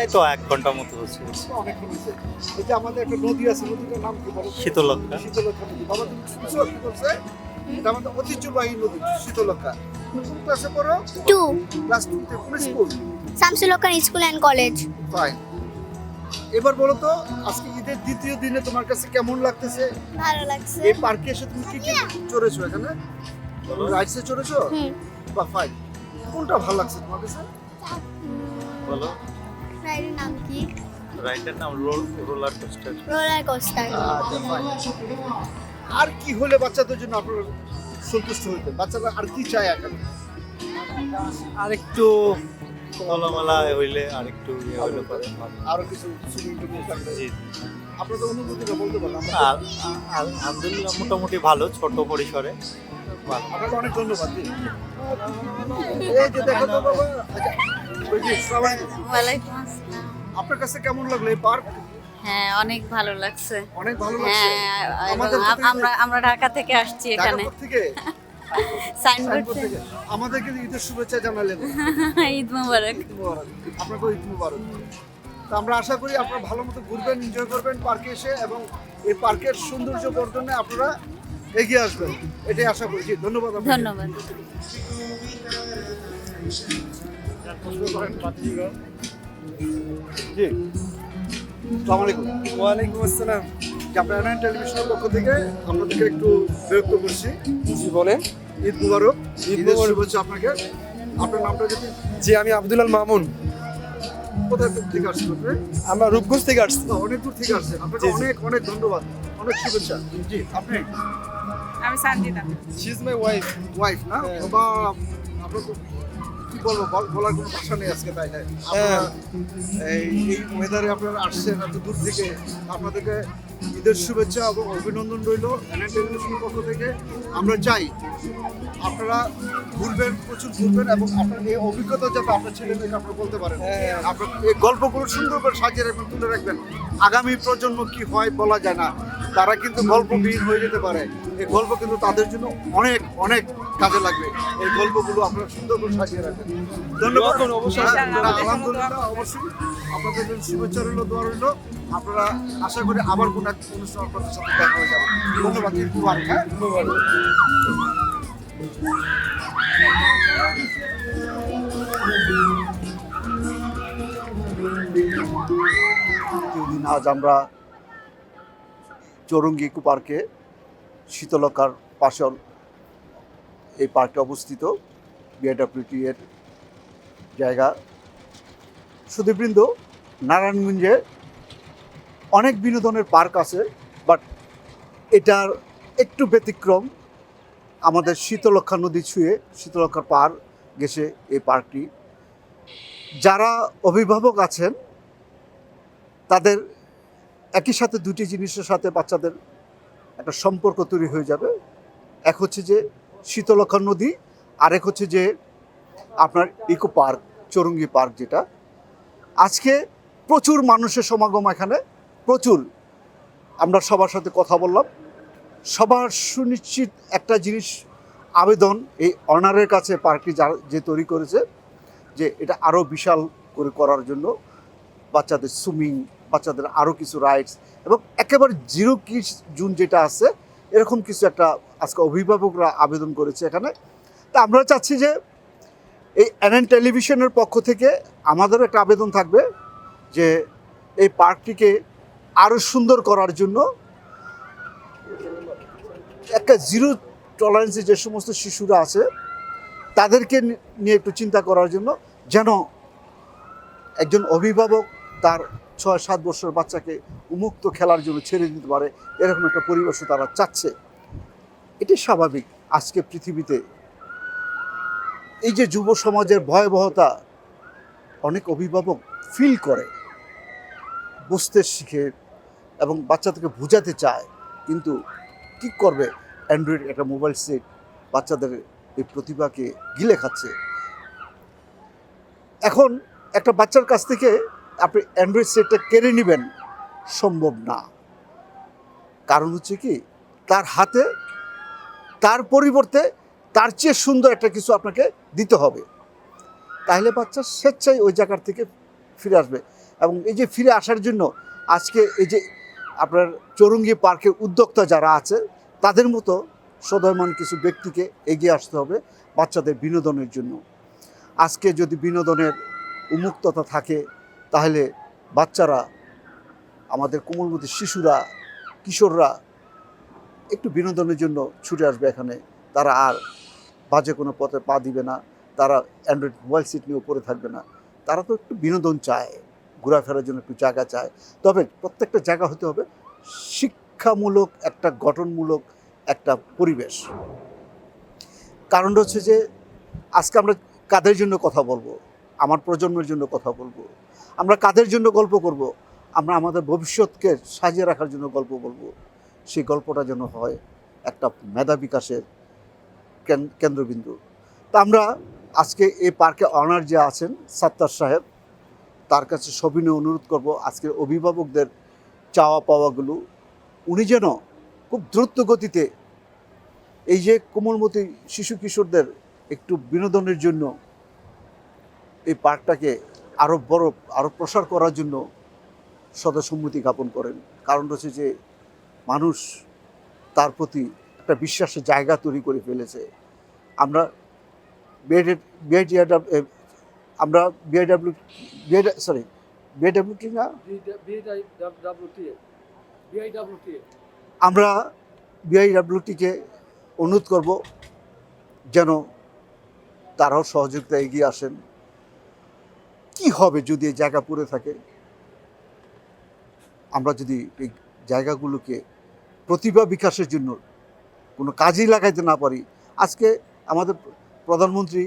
এই তো 1 ঘন্টা মতো হচ্ছে। অনেকক্ষণ হয়েছে। এই যে আমাদের একটা নদী আছে, নদীটার নাম কি বলুন? শীতলক্ষা। শীতলক্ষা নদী। বাবা তুমি শুনছো কি বলছে? এটা আমাদের ঐতিহ্যবাহী নদী শীতলক্ষা। তুমি কোন ক্লাসে পড়ো? 2 ক্লাস 2 তে কোন school? Shamsul Haque school and college. Fine. এবার বলো তো আজকে ঈদের দ্বিতীয় দিনে তোমার কাছে কেমন লাগতেছে? ভালো লাগছে। এই পার্কে এসে তুমি কি কি চড়েছো এখানে? রাইডসে চড়েছো? বা ফাইন। কোনটা ভালো লাগছে তোমার কাছে? বলো। রাইডের নাম কি? রাইডের নাম রোলার কোস্টার। Roller coaster. আচ্ছা ফাইন। আর কি হলে বাচ্চাদের জন্য আপনারা সন্তুষ্ট হইতেন? বাচ্চারা আর কি চায় এখন? আরেকটু খোলামেলা হইলে আরেকটু ইয়ে হইলে পরে ভালো। আরো কিছু সুইমিং টুল থাকলে। জি। আপনাদের অনুভূতিটা বলতে পারেন। আলহামদুলিল্লাহ মোটামুটি ভালো, ছোট পরিসরে ভালো। আপনাকে অনেক ধন্যবাদ। এই যে দেখো তো বাবা, আচ্ছা, ওই যে, আসসালামু আলাইকুম। ওয়ালাইকুম আসসালাম। আপনার কাছে কেমন লাগলো এই পার্ক? হ্যাঁ, অনেক ভালো লাগছে। অনেক ভালো লাগছে। হ্যাঁ, আমাদের আমরা ঢাকা থেকে আসছি এখানে। ঢাকা থেকে সাইনবোর্ড সাইনবোর্ড থেকে আমাদেরকে ঈদের শুভেচ্ছা জানালেন। ঈদ মুবারক। আপনাকে ঈদ মুবারক। তো আমরা আশা করি আপনারা ভালো মতো ঘুরবেন, এনজয় করবেন পার্কে এসে এবং এই পার্কের সৌন্দর্য বর্ধনে আপনারা এগিয়ে আসবেন, এটাই আশা করি। জি, ধন্যবাদ আপনাকে। ধন্যবাদ। জি, আসসালামু আলাইকুম। ওয়ালাইকুম আসসালাম। আপনার এনএন টেলিভিশনের পক্ষ থেকে আপনাদেরকে একটু বিরক্ত করছি। জি বলেন। ঈদ মুবারক। ঈদের শুভেচ্ছা আপনাকে। আপনার নামটা যদি? জি, আমি আব্দুল আল মামুন। কোথায় থেকে আসছেন আপনি? আমরা রূপগঞ্জ থেকে আসছি। অনেক দূর থেকে আসছেন, আপনাকে অনেক অনেক ধন্যবাদ, অনেক শুভেচ্ছা। জি, আপনি? আমি Sanjida. She is my wife. Wife না? বাবা, আপনার তো কি বলবো, বলার কোনো ভাষা নেই আজকে, তাই না? আপনারা এই ওয়েদারে আপনারা আসছেন এত দূর থেকে, আপনাদেরকে ঈদের শুভেচ্ছা এবং অভিনন্দন রইল এনএন টেলিভিশনের পক্ষ থেকে। আমরা চাই আপনারা ঘুরবেন, প্রচুর ঘুরবেন এবং আপনার এই অভিজ্ঞতা যাতে আপনার ছেলেমেয়েকে আপনারা বলতে পারেন। আপনার এই গল্পগুলো সুন্দর করে সাজিয়ে রাখবেন, তুলে রাখবেন। আগামী প্রজন্ম কি হয় বলা যায় না, তারা কিন্তু গল্পবিহীন হয়ে যেতে পারে। এই গল্প কিন্তু তাদের জন্য অনেক অনেক কাজে লাগবে। এই গল্পগুলো আপনারা সুন্দর করে সাজিয়ে রাখবেন। ধন্যবাদ। আলহামদুলিল্লাহ, অবশ্যই আপনাদের জন্য শুভেচ্ছা রইল, দোয়া রইল। আপনারা আশা করি আবার কোনো এক অনুষ্ঠান আপনাদের সাথে দেখা হয়ে যাবে। ধন্যবাদ। ঈদ মুবারক। হ্যাঁ, আজ আমরা চৌরঙ্গি ইকো পার্কে, শীতলক্ষার পাশে এই পার্কটা অবস্থিত, বিআইডব্লিউটি এর জায়গা। সুধীবৃন্দ, নারায়ণগঞ্জে অনেক বিনোদনের পার্ক আছে, বাট এটার একটু ব্যতিক্রম। আমাদের শীতলক্ষা নদী ছুঁয়ে শীতলক্ষার পার গেছে এই পার্কটি। যারা অভিভাবক আছেন তাদের একই সাথে দুটি জিনিসের সাথে বাচ্চাদের একটা সম্পর্ক তৈরি হয়ে যাবে। এক হচ্ছে যে শীতলক্ষা নদী, আরেক হচ্ছে যে আপনার ইকো পার্ক, চৌরঙ্গি পার্ক, যেটা আজকে প্রচুর মানুষের সমাগম এখানে, প্রচুর। আমরা সবার সাথে কথা বললাম, সবার সুনিশ্চিত একটা জিনিস আবেদন এই অনারের কাছে, পার্কটি যে তৈরি করেছে, যে এটা আরও বিশাল করে করার জন্য, বাচ্চাদের সুইমিং, বাচ্চাদের আরও কিছু রাইডস এবং একেবারে জিরো কিডস জোন যেটা আছে, এরকম কিছু একটা আজকে অভিভাবকরা আবেদন করেছে এখানে। তা আমরা চাচ্ছি যে এই এনএন টেলিভিশনের পক্ষ থেকে আমাদের একটা আবেদন থাকবে যে এই পার্কটিকে আরও সুন্দর করার জন্য একটা জিরো টলারেন্সে যে সমস্ত শিশুরা আছে তাদেরকে নিয়ে একটু চিন্তা করার জন্য, যেন একজন অভিভাবক তার 6-7 বছর বাচ্চাকে উন্মুক্ত খেলার জন্য ছেড়ে দিতে পারে, এরকম একটা পরিবেশও তারা চাচ্ছে। এটি স্বাভাবিক। আজকে পৃথিবীতে এই যে যুব সমাজের ভয়াবহতা অনেক অভিভাবক ফিল করে, বুঝতে শিখে এবং বাচ্চাদেরকে বোঝাতে চায়, কিন্তু কী করবে, অ্যান্ড্রয়েড একটা মোবাইল সেট বাচ্চাদের এই প্রতিভাকে গিলে খাচ্ছে। এখন একটা বাচ্চার কাছ থেকে আপনি অ্যান্ড্রয়েড সেটটা কেড়ে নেবেন, সম্ভব না। কারণ হচ্ছে কি, তার হাতে তার পরিবর্তে তার চেয়ে সুন্দর একটা কিছু আপনাকে দিতে হবে, তাহলে বাচ্চা স্বেচ্ছায় ওই জায়গার থেকে ফিরে আসবে। এবং এই যে ফিরে আসার জন্য আজকে এই যে আপনার চৌরঙ্গী পার্কের উদ্যোক্তা যারা আছে, তাদের মতো সদয়মান কিছু ব্যক্তিকে এগিয়ে আসতে হবে বাচ্চাদের বিনোদনের জন্য। আজকে যদি বিনোদনের উন্মুক্ততা থাকে, তাহলে বাচ্চারা, আমাদের কোমলমতি শিশুরা, কিশোররা একটু বিনোদনের জন্য ছুটে আসবে এখানে। তারা আর বাজে কোনো পথে পা দিবে না, তারা অ্যান্ড্রয়েড মোবাইল সিট নিয়ে পড়ে থাকবে না। তারা তো একটু বিনোদন চায়, ঘোরাফেরার জন্য একটু জায়গা চায়। তবে প্রত্যেকটা জায়গা হতে হবে শিক্ষামূলক, একটা গঠনমূলক একটা পরিবেশ। কারণটা হচ্ছে যে আজকে আমরা কাদের জন্য কথা বলবো, আমার প্রজন্মের জন্য কথা বলবো, আমরা কাদের জন্য গল্প করব, আমরা আমাদের ভবিষ্যৎকে সাজিয়ে রাখার জন্য গল্প বলবো। সেই গল্পটা যেন হয় একটা মেধা বিকাশের কেন্দ্রবিন্দু। তা আমরা আজকে এই পার্কে অনার যে আছেন সাত্তার সাহেব, তার কাছে সবিনয় অনুরোধ করব, আজকের অভিভাবকদের চাওয়া পাওয়াগুলো উনি যেন খুব দ্রুত গতিতে এই যে কোমলমতি শিশু কিশোরদের একটু বিনোদনের জন্য এই পার্কটাকে আরও প্রসার করার জন্য সদসম্মতি জ্ঞাপন করেন। কারণ হচ্ছে যে মানুষ তার প্রতি একটা বিশ্বাসের জায়গা তৈরি করে ফেলেছে। আমরা আমরা বিআইডব্লিউটিকে অনুরোধ করব যেন তারাও সহযোগিতা এগিয়ে আসেন। কি হবে যদি এই জায়গা পড়ে থাকে? আমরা যদি এই জায়গাগুলোকে প্রতিভা বিকাশের জন্য কোনো কাজেই লাগাইতে না পারি। আজকে আমাদের প্রধানমন্ত্রী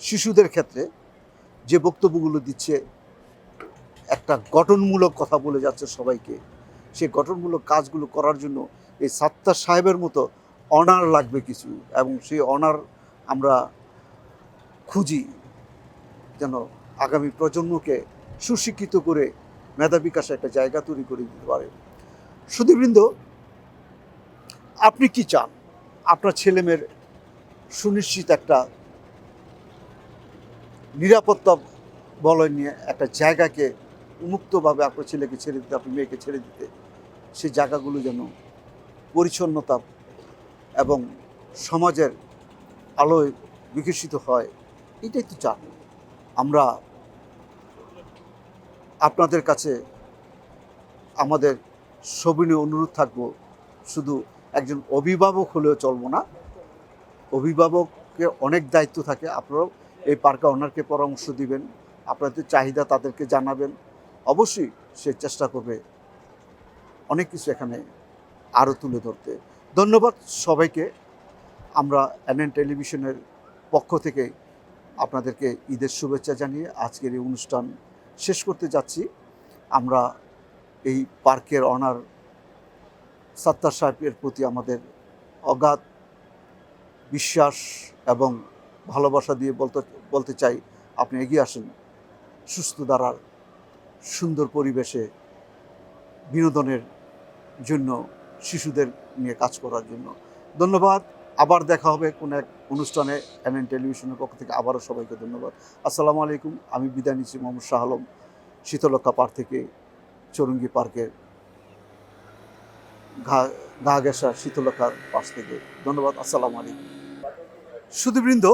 শিশুদের ক্ষেত্রে যে বক্তব্যগুলো দিচ্ছে, একটা গঠনমূলক কথা বলে যাচ্ছে সবাইকে, সেই গঠনমূলক কাজগুলো করার জন্য এই সাত্তার সাহেবের মতো অনার লাগবে কিছু, এবং সেই অনার আমরা খুঁজি যেন আগামী প্রজন্মকে সুশিক্ষিত করে মেধা বিকাশে একটা জায়গা তৈরি করে দিতে পারে। সুধীবৃন্দ, আপনি কি চান আপনার ছেলেমেয়ের সুনিশ্চিত একটা নিরাপত্তা বলয় নিয়ে একটা জায়গাকে উন্মুক্তভাবে আপনার ছেলেকে ছেড়ে দিতে, আপনার মেয়েকে ছেড়ে দিতে, সেই জায়গাগুলো যেন পরিচ্ছন্নতা এবং সমাজের আলোয় বিকশিত হয়, এটাই তো চান। আমরা আপনাদের কাছে আমাদের সবিনয় অনুরোধ থাকবো, শুধু একজন অভিভাবক হলেও চলবো না, অভিভাবকের অনেক দায়িত্ব থাকে। আপনারাও এই পার্কে অনারকে পরামর্শ দিবেন, আপনাদের চাহিদা তাদেরকে জানাবেন। অবশ্যই সে চেষ্টা করবে অনেক কিছু এখানে আরও তুলে ধরতে। ধন্যবাদ সবাইকে। আমরা এনএন টেলিভিশনের পক্ষ থেকে আপনাদেরকে ঈদের শুভেচ্ছা জানিয়ে আজকের এই অনুষ্ঠান শেষ করতে যাচ্ছি। আমরা এই পার্কের অনার সাত্তার সাহেবের প্রতি আমাদের অগাধ বিশ্বাস এবং ভালোবাসা দিয়ে বলতে চাই, আপনি এগিয়ে আসেন সুস্থ ধারার সুন্দর পরিবেশে বিনোদনের জন্য, শিশুদের নিয়ে কাজ করার জন্য। ধন্যবাদ। আবার দেখা হবে কোনো এক অনুষ্ঠানে এনএন টেলিভিশনের পক্ষ থেকে। আবারও সবাইকে ধন্যবাদ। আসসালামু আলাইকুম। আমি বিদায় নিচ্ছি মোহাম্মদ শাহ আলম, শীতলক্ষা পার্ক থেকে, চৌরঙ্গী পার্কের ঘা ঘেঁষা শীতলক্ষার পাশ থেকে। ধন্যবাদ। আসসালামু আলাইকুম। সুধীবৃন্দ,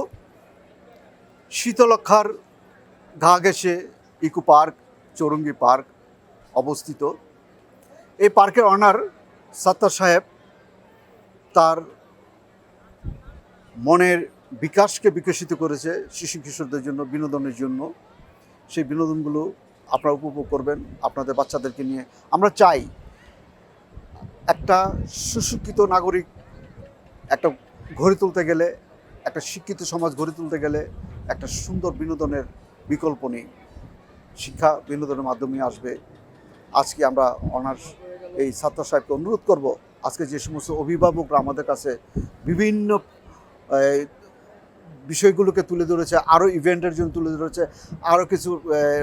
শীতলক্ষার ঘা ঘেঁষে ইকো পার্ক, চৌরঙ্গী পার্ক অবস্থিত। এই পার্কের অনার সাত্তার সাহেব তার মনের বিকাশকে বিকশিত করেছে শিশু কিশোরদের জন্য, বিনোদনের জন্য। সেই বিনোদনগুলো আপনারা উপভোগ করবেন আপনাদের বাচ্চাদেরকে নিয়ে। আমরা চাই একটা সুশিক্ষিত নাগরিক একটা গড়ে তুলতে গেলে, একটা শিক্ষিত সমাজ গড়ে তুলতে গেলে একটা সুন্দর বিনোদনের বিকল্প নেই। শিক্ষা বিনোদনের মাধ্যমে আসবে। আজকে আমরা অনার্স এই ছাত্র সাহেবকে অনুরোধ করব, আজকে যে সমস্ত অভিভাবকরা আমাদের কাছে বিভিন্ন বিষয়গুলোকে তুলে ধরেছে, আরও ইভেন্টের জন্য তুলে ধরেছে, আরও কিছু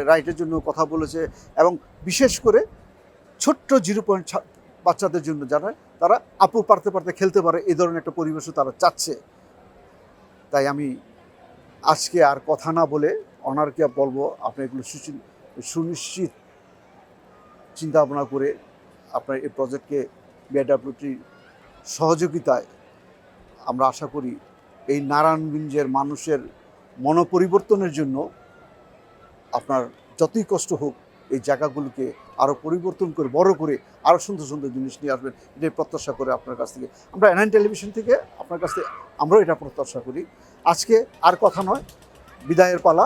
রাইটের জন্য কথা বলেছে, এবং বিশেষ করে ছোট্ট 0 পয়েন্ট বাচ্চাদের জন্য যারা তারা আপু পারতে পারতে খেলতে পারে, এই ধরনের একটা পরিবেশও তারা চাচ্ছে। তাই আমি আজকে আর কথা না বলে অনারকে বলবো, আপনি এগুলো সুনিশ্চিত চিন্তা ভাবনা করে আপনার এই প্রজেক্টকে বিআইডব্লিউটির সহযোগিতায় আমরা আশা করি এই নারায়ণগঞ্জের মানুষের মনোপরিবর্তনের জন্য আপনার যতই কষ্ট হোক এই জায়গাগুলোকে আরও পরিবর্তন করে বড় করে আরও সুন্দর সুন্দর জিনিস নিয়ে আসবেন, এটাই প্রত্যাশা করে আপনার কাছ থেকে আমরা এনআইন টেলিভিশন থেকে আপনার কাছ থেকে আমরাও এটা প্রত্যাশা করি। আজকে আর কথা নয়, বিদায়ের পালা।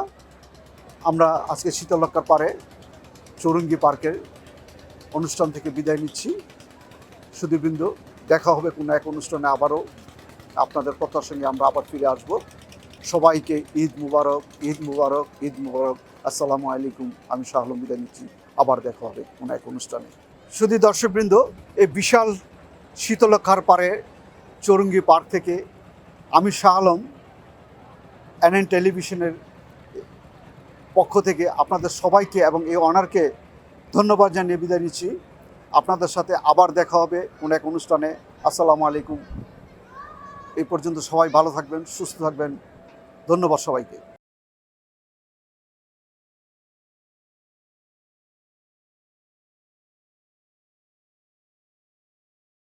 আমরা আজকে শীতলক্ষার পাড়ে চৌরঙ্গি পার্কের অনুষ্ঠান থেকে বিদায় নিচ্ছি। সুধীবৃন্দ, দেখা হবে কোনো এক অনুষ্ঠানে, আবারও আপনাদের কথার সঙ্গে আমরা আবার ফিরে আসব। সবাইকে ঈদ মুবারক, ঈদ মুবারক, ঈদ মুবারক। আসসালামু আলাইকুম। আমি শাহ আলম বিদায় নিচ্ছি, আবার দেখা হবে কোনো এক অনুষ্ঠানে। শুধু দর্শকবৃন্দ, এই বিশাল শীতলক্ষার পাড়ে চৌরঙ্গি পার্ক থেকে আমি শাহ আলম এনএন টেলিভিশনের পক্ষ থেকে আপনাদের সবাইকে এবং এই অনারকে ধন্যবাদ জানিয়ে বিদায় নিচ্ছি। আপনাদের সাথে আবার দেখা হবে কোনো এক অনুষ্ঠানে। আসসালামু আলাইকুম। এই পর্যন্ত সবাই ভালো থাকবেন, সুস্থ থাকবেন। ধন্যবাদ সবাইকে।